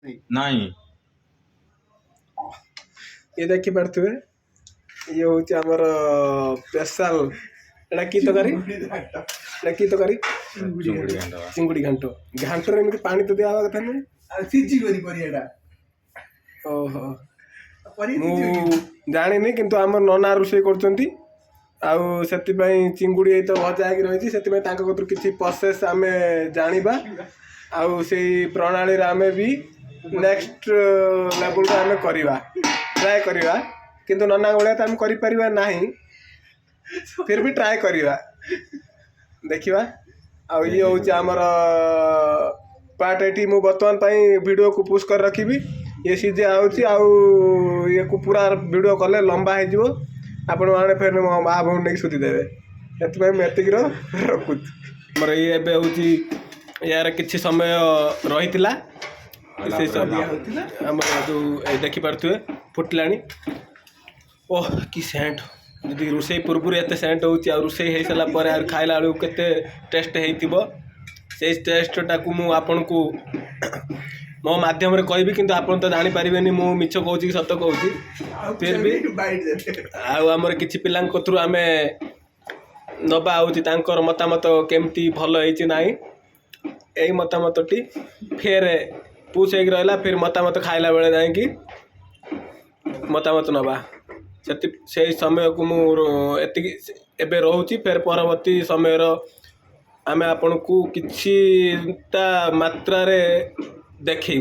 नहीं ये देखी पारे ये हूँ आमर स्पेशल एटा की तकारी एटा की तकारी चिंगुड़ी घांट घांटर एमती पानी तो दिया कथा नहीं ओहो मु जानी किंतु आम नना रोषे कर चिंगुड़ी तो भजा हो रही से किसी प्रोसेस आम जाना आउ से प्रणाली आम भी नेक्स्ट लेवल आम करवा ट्राए करवा किंतु नना भाया तो आम कर ना फिर भी ट्राए करवा देखा आउ ये हूँ आमर पार्ट ये मुझे बर्तमान वीडियो को पुश कर रखी ये सीजे ये पूरा वीडियो कले लंबा हो आपण मैंने फिर मो माँ भौन नहीं सुधीदेवे से रखु मोर ये हूँ यार किसी समय रही से सब आम जो देखिपे फुटला ओह कि सेंट जी रोसे पूर्व एत सेंट हो रोसे हो सारापर खाइला बेलू के टेस्ट हो टेस्टा को मुझे मो माध्यम कहि कि आपन तो जानीपारे मु मिछ कहूँ कि सत कहूँ फिर भी आमर कि पिला थ्रू आम नवा हूँ मतामत केमती भल होना यही मतामती फेर पुष हो रहा फिर मतामत खाइला बेले जाकि मतामत नवा से समय को मुझे रोचे फिर परवर्ती समय आम आपण को किछिटा मात्रा देखू